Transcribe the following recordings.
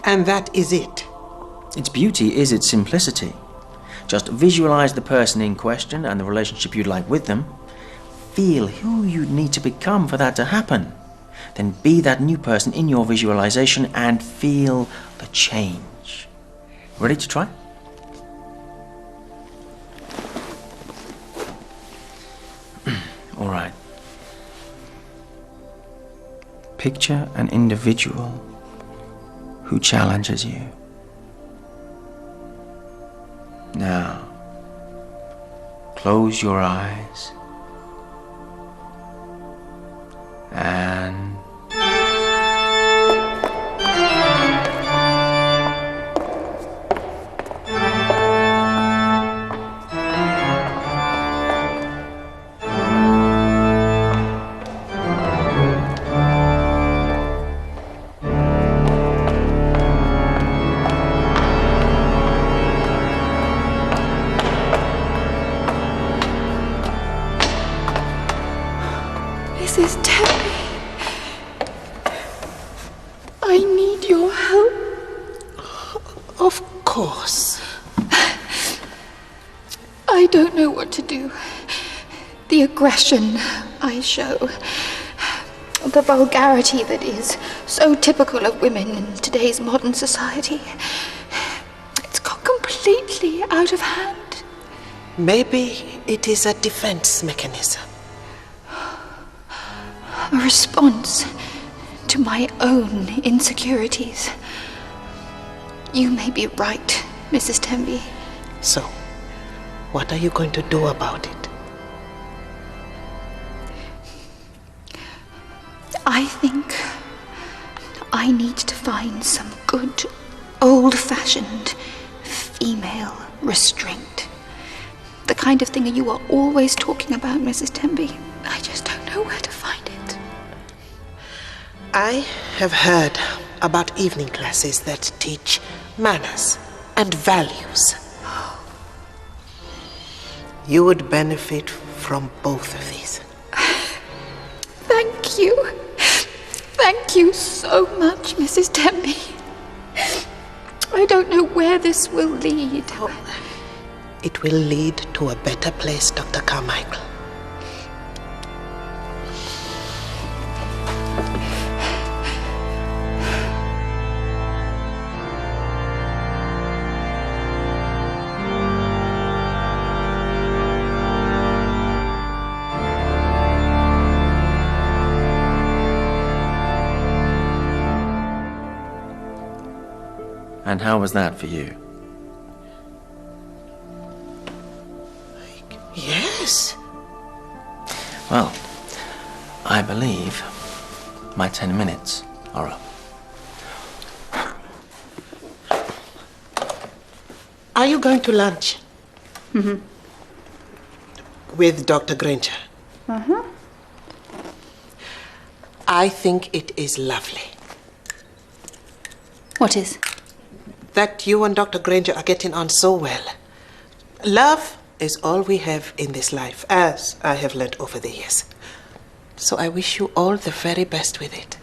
And that is it. Its beauty is its simplicity. Just visualize the person in question and the relationship you'd like with them. Feel who you'd need to become for that to happen. Then be that new person in your visualization and feel the change. Ready to try? All right. Picture an individual who challenges you. Now, close your eyes and Mrs. Tembe, I need your help. Of course. I don't know what to do. The aggression I show, the vulgarity that is so typical of women in today's modern society, it's got completely out of hand. Maybe it is a defense mechanism. A response to my own insecurities. You may be right, Mrs. Tembe. So, what are you going to do about it? I think I need to find some good, old-fashioned female restraint. The kind of thing you are always talking about, Mrs. Tembe. I just don't know where to find it. I have heard about evening classes that teach manners and values. You would benefit from both of these. Thank you. Thank you so much, Mrs. Tembe. I don't know where this will lead. It will lead to a better place, Dr. Carmichael. And how was that for you? Yes. Well, I believe my 10 minutes are up. Are you going to lunch? Mm-hmm. With Dr. Granger? Uh-huh. I think it is lovely. What is? That you and Dr. Granger are getting on so well. Love is all we have in this life, as I have learned over the years. So I wish you all the very best with it.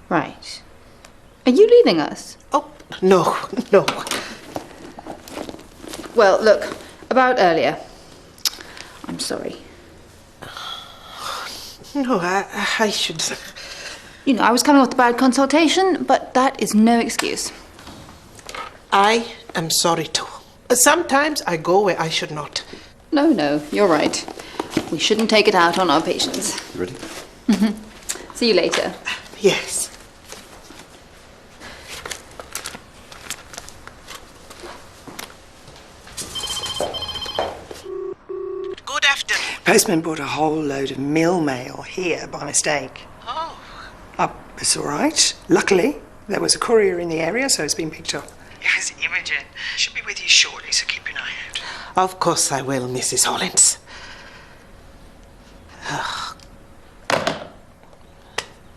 Right. Are you leaving us? Oh, no, no. Well, look, about earlier. I'm sorry. No, I should... You know, I was coming off the bad consultation, but that is no excuse. I am sorry too. Sometimes I go where I should not. No, you're right. We shouldn't take it out on our patients. You ready? Mm-hmm. See you later. Yes. Good afternoon. Postman brought a whole load of mill mail here by mistake. Oh. It's all right. Luckily, there was a courier in the area, so it's been picked up. Yes, Imogen. She'll be with you shortly, so keep an eye out. Of course I will, Mrs. Hollins.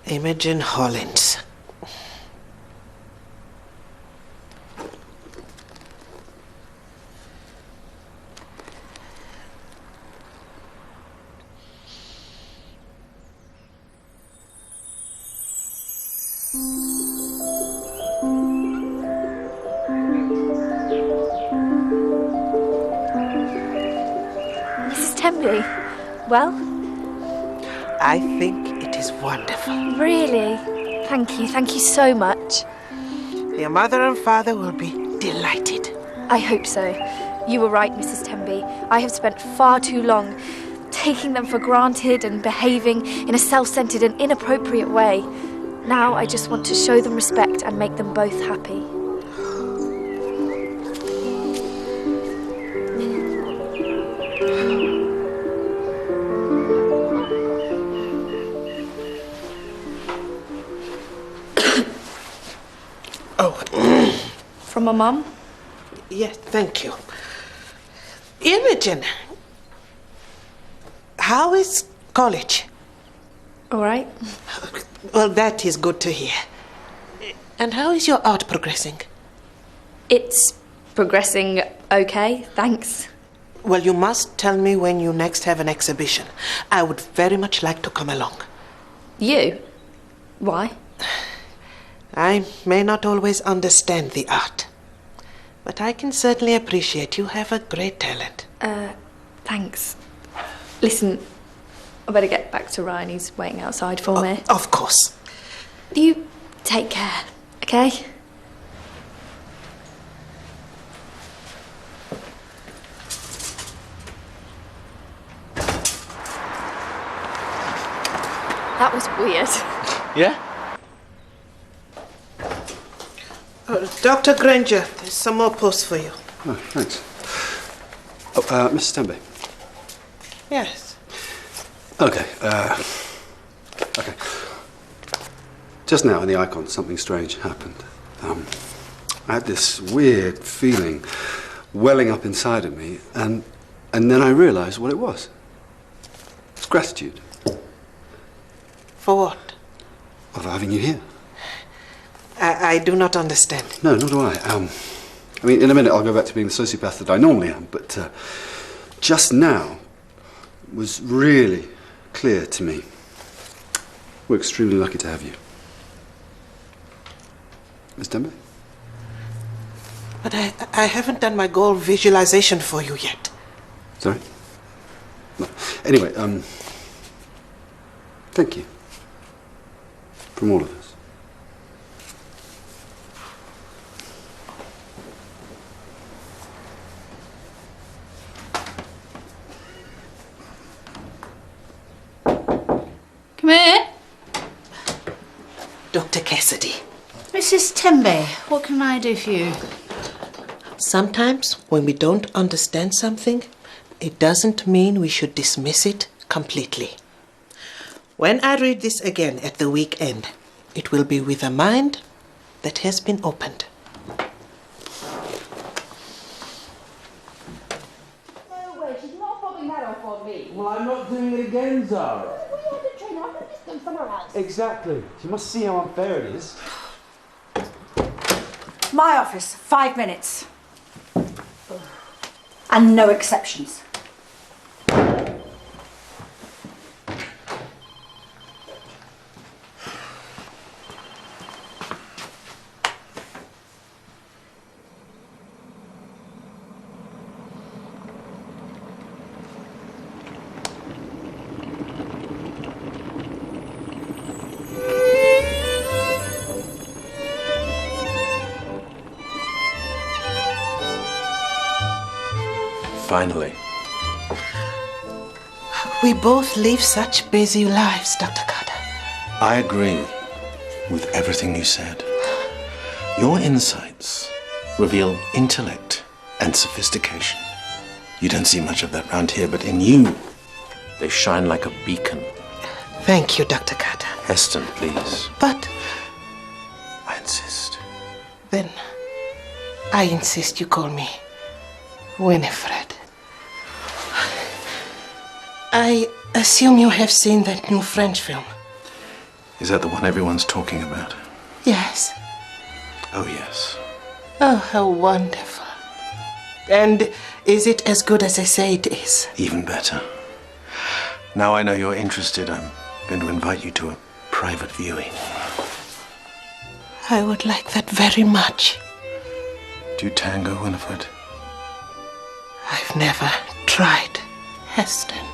Imogen Hollins. Tembe. Well? I think it is wonderful. Really? Thank you so much. Your mother and father will be delighted. I hope so. You were right, Mrs Tembe. I have spent far too long taking them for granted and behaving in a self-centred and inappropriate way. Now I just want to show them respect and make them both happy. From my mum? Yes, thank you. Imogen, how is college? All right. Well, that is good to hear. And how is your art progressing? It's progressing okay, thanks. Well, you must tell me when you next have an exhibition. I would very much like to come along. You? Why? I may not always understand the art, but I can certainly appreciate you have a great talent. Thanks. Listen, I better get back to Ryan. He's waiting outside for me. Of course. You take care, okay? That was weird. Yeah? Dr. Granger, there's some more posts for you. Oh, thanks. Oh, Mrs Tembe. Yes. Okay, okay. Just now in the icon, something strange happened. I had this weird feeling welling up inside of me, and then I realised what it was. It's gratitude. For what? Of having you here. I do not understand. No, nor do I. I mean, in a minute I'll go back to being the sociopath that I normally am, but just now was really clear to me. We're extremely lucky to have you. Miss Tembe? But I haven't done my goal visualization for you yet. Sorry? No. Anyway, thank you. From all of us. Come here. Dr. Cassidy. Mrs Tembe, what can I do for you? Sometimes when we don't understand something, it doesn't mean we should dismiss it completely. When I read this again at the weekend, it will be with a mind that has been opened. No way, she's not fobbing that off on me. Well, I'm not doing it again, Zara. We had to train her. I'm going to just go somewhere else. Exactly. You must see how unfair it is. My office, 5 minutes. And no exceptions. Finally. We both live such busy lives, Dr. Carter. I agree with everything you said. Your insights reveal intellect and sophistication. You don't see much of that round here, but in you, they shine like a beacon. Thank you, Dr. Carter. Heston, please. But I insist. then I insist you call me Winifred. I assume you have seen that new French film. Is that the one everyone's talking about? Yes. Oh, yes. Oh, how wonderful. And is it as good as they say it is? Even better. Now I know you're interested, I'm going to invite you to a private viewing. I would like that very much. Do you tango, Winifred? I've never tried. Heston.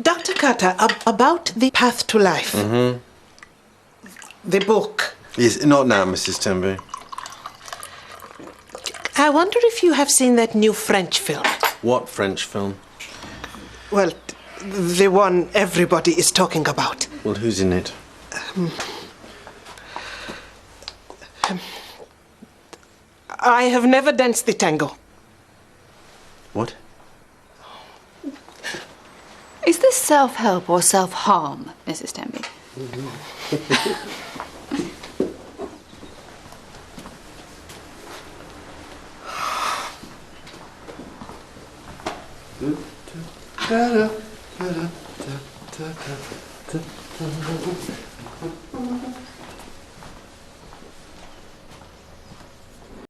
Dr. Carter, about the path to life. The book. Yes, not now, Mrs. Tembe. I wonder if you have seen that new French film. What French film? Well, the one everybody is talking about. Well, who's in it? I have never danced the tango. What? Is this self-help or self-harm, Mrs. Tembe?